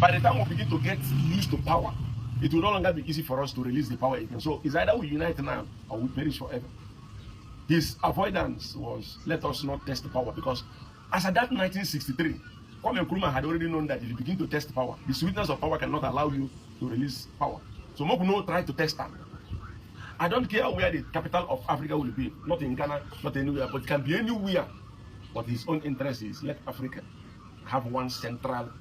By the time we begin to get used to power, it will no longer be easy for us to release the power again. So it's either we unite now or we perish forever. His avoidance was, let us not test the power, because as at that 1963, Kwame Nkrumah had already known that if you begin to test power, the sweetness of power cannot allow you to release power. So Mokuno tried to test that. I don't care where the capital of Africa will be, not in Ghana, not anywhere, but it can be anywhere. But his own interest is let Africa have one central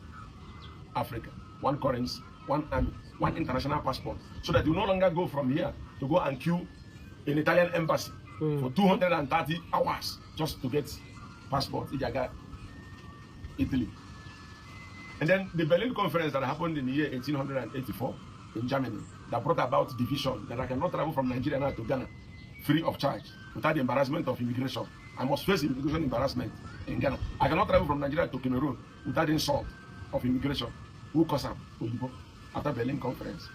Africa, one currency, one army, one international passport, so that you no longer go from here to go and queue in Italian embassy for 230 hours just to get passport in Italy. And then the Berlin Conference that happened in the year 1884 in Germany, that brought about division, that I cannot travel from Nigeria now to Ghana free of charge without the embarrassment of immigration. I must face immigration embarrassment in Ghana. I cannot travel from Nigeria to Cameroon without the insult of immigration. Who caused them? After Berlin Conference.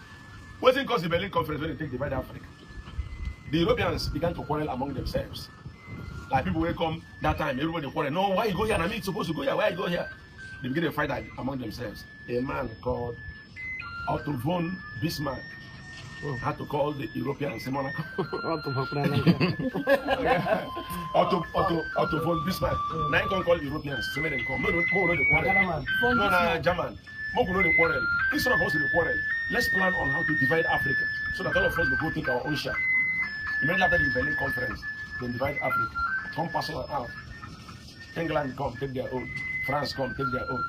What caused the Berlin Conference when they take divide Africa? The Europeans began to quarrel among themselves. Like people will come that time, everybody quarrel. No, why you go here? And I mean, supposed to go here. Why you go here? They begin to fight among themselves. A man called Otto von Bismarck had to call the Europeans. Otto von Bismarck. Now you can call Europeans. So they come. No, the quarrel. No, German. No, the quarrel. Instead of us to quarrel, let's plan on how to divide Africa so that all of us will go take our own share. Immediately after the Berlin Conference, they divide Africa. Come parcel out. England come take their own. France come take their own.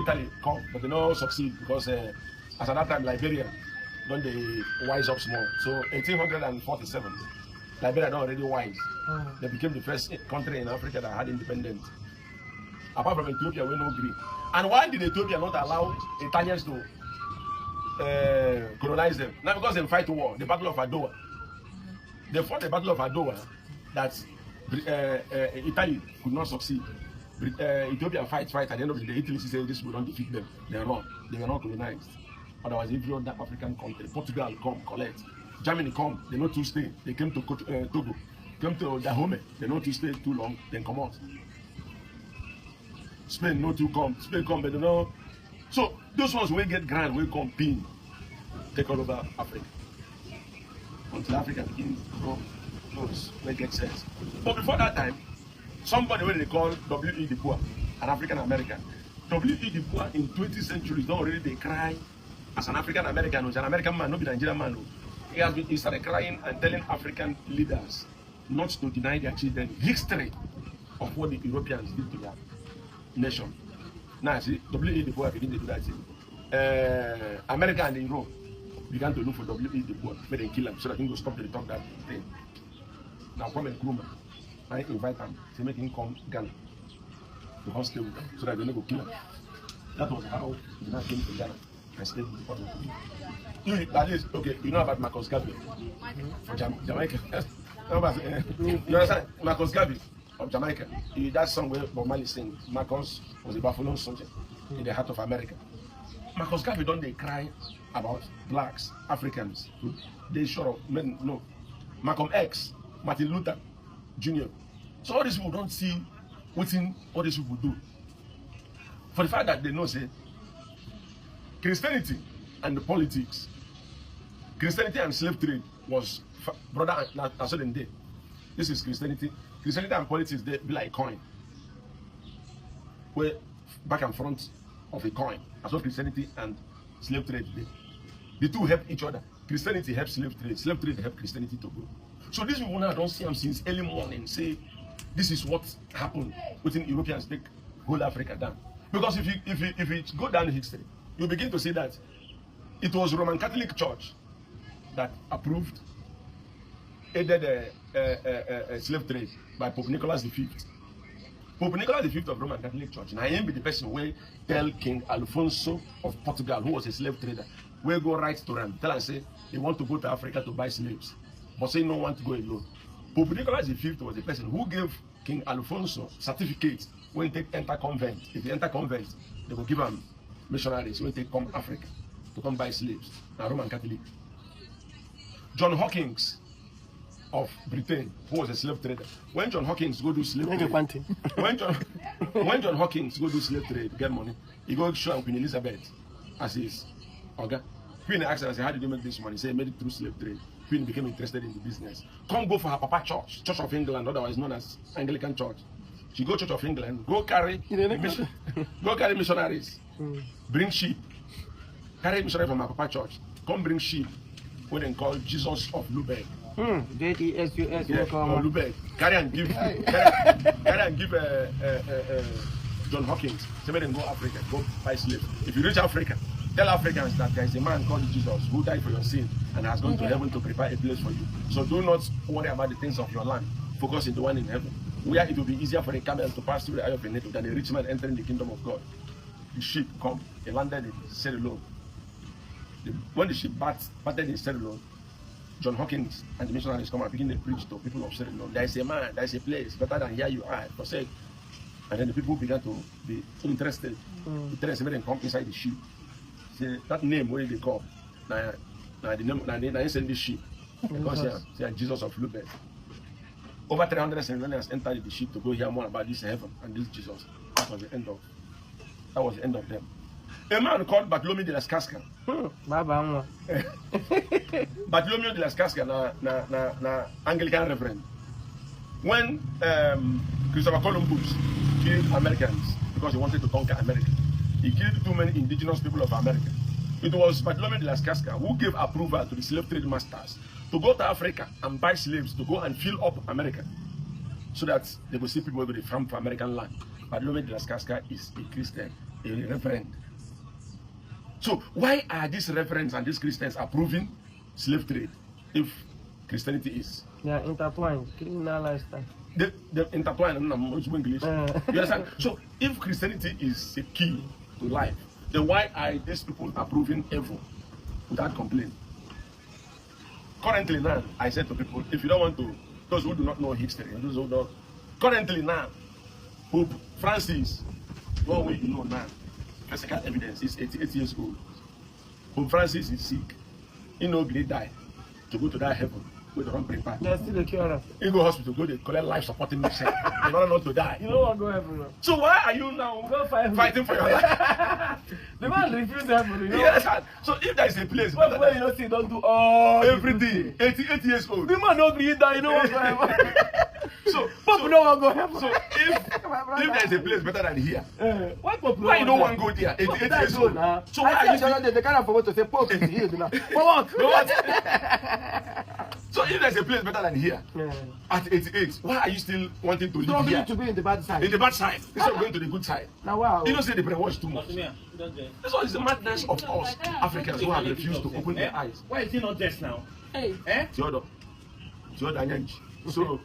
Italy come, but they don't succeed because as at that time Liberia don't they wise up small. So 1847, Liberia don't already wise. They became the first country in Africa that had independence. Apart from Ethiopia, we no agree. And why did Ethiopia not allow Italians to colonize them? Now because they fight war, the Battle of Adowa. They fought the Battle of Adowa that Italy could not succeed. Ethiopia fight. At the end of the day, Italy said this will not defeat them. They run. They were not colonized. Otherwise, every other African country, Portugal come collect, Germany come. They not to stay. They came to Togo, came to Dahomey. They not to stay too long. Then come out. Spain not to come. Spain come, but they know. So those ones will get grand, will come pin, take all over Africa until Africa begins to grow. Those will get sense. But before that time, somebody when they call W.E. Du Bois, an African American. W.E. Du Bois in 20th century don't already they cry as an African American, who's an American man, not a Nigerian man. He started crying and telling African leaders not to deny their children history of what the Europeans did to their nation. Now see, W.E. Du Bois began to do that thing. America and Europe began to look for W.E. Du Bois, made them kill him so that he will stop the talk that thing. Now Kwame Nkrumah, I invite him to make him come Ghana to hostel with them so that they don't go kill him. That was how he now came to Ghana and stayed with the public. At least, okay, you know about Marcus Garvey from Jamaica. You understand? Marcus Garvey of Jamaica. That song where Bob Marley sing, Marcus was a Buffalo soldier in the heart of America. Marcus Garvey don't they cry about blacks, Africans. They sure of men, no. Malcolm X, Martin Luther Jr. So all these people don't see what these people do. For the fact that they know, say, Christianity and the politics, Christianity and slave trade was brother and so then day. This is Christianity. Christianity and politics, they be like coin. Where back and front of a coin. That's what Christianity and slave trade did. The two help each other. Christianity helps slave trade helps Christianity to grow. So these people now don't see them since early morning say this is what happened within Europeans take whole Africa down. Because if you go down history, you begin to see that it was Roman Catholic Church that approved, aided slave trade by Pope Nicholas V. Pope Nicholas V of Roman Catholic Church. Now he be the person who tell King Alfonso of Portugal, who was a slave trader, where go right to him, tell and say they want to go to Africa to buy slaves, but say no one to go alone. Pope Nicholas V was the person who gave King Alfonso certificates when they enter convent. If they enter convent, they will give them missionaries when they come Africa to come buy slaves. Now Roman Catholic. John Hawkins of Britain, who was a slave trader. When John Hawkins go do slave trade, when John Hawkins go do slave trade, get money, he go show Queen Elizabeth as his Oga. Queen asked her, I said, how did you make this money? He said, made it through slave trade. Queen became interested in the business. Come go for her papa church, Church of England, otherwise known as Anglican Church. She go Church of England, go carry missionaries, bring sheep. Carry missionary from her papa church. Come bring sheep, what they call Jesus of Lubeck. Jesus. Yeah, Lubeck. Carry and give John Hawkins. Say, let them go Africa, go buy slaves. If you reach Africa, tell Africans that there is a man called Jesus who died for your sin and has gone to heaven to prepare a place for you. So do not worry about the things of your land. Focus on the one in heaven, where it will be easier for a camel to pass through the eye of a needle than a rich man entering the kingdom of God. The sheep come, they landed in Sierra Leone. When the sheep batted in Sierra Leone, John Hawkins and the missionaries come and begin to preach to people of Sierra Leone. There is a man, there is a place better than here you are, for sake. And then the people began to be interested. Interested when they come inside the sheep. Say, that name where they call, now the name, now they send this sheep. Because they are Jesus of Lubeck. Over 300 Seminarians entered the ship to go hear more about this heaven and this Jesus. That was the end of them. A man called Bartholomew de las Cascas. Bartholomew de las Cascas na Anglican reverend. When Christopher Columbus killed Americans because he wanted to conquer America, he killed too many indigenous people of America. It was Bartholomew de las Cascas who gave approval to the slave trade masters to go to Africa and buy slaves to go and fill up America so that they will see people who farm for American land. Bartholomew de las Cascas is a Christian, a reverend. So why are these reverends and these Christians approving slave trade if Christianity is? They are intertwined, criminal lifestyle. They intertwine in English. You understand? So if Christianity is a key to life, then why are these people approving evil without complaint? Currently now, I said to people, if you don't want to, those who do not know history, those who don't, currently now, Pope Francis, what we know now, physical evidence is 88 years old. Pope Francis is sick. He no really die to go to that heaven. Go to prepare. They're still a cure. You go hospital, go to collect life supporting medicine in order not to die. You know what go heaven. So why are you now fighting for your life? The man refused heaven, you know. Yes, so if there is a place where you don't see, don't do all everything. 88 years old. The man don't really die, you know what go heaven. So Pope no one go heaven. So if there is a place better than here, why you don't want to go there? 88 years old. So why are you saying they can't forget to say Pope is here now? For what? So if there's a place better than here, at 88, why are you still wanting to live here? To be in the bad side. In the bad side, instead of going to the good side. Now wow. You don't say they brainwash too much. This one is the madness of us Africans who have refused to open their eyes. Why is he not just now? Hey. Theodore Nyanji. So.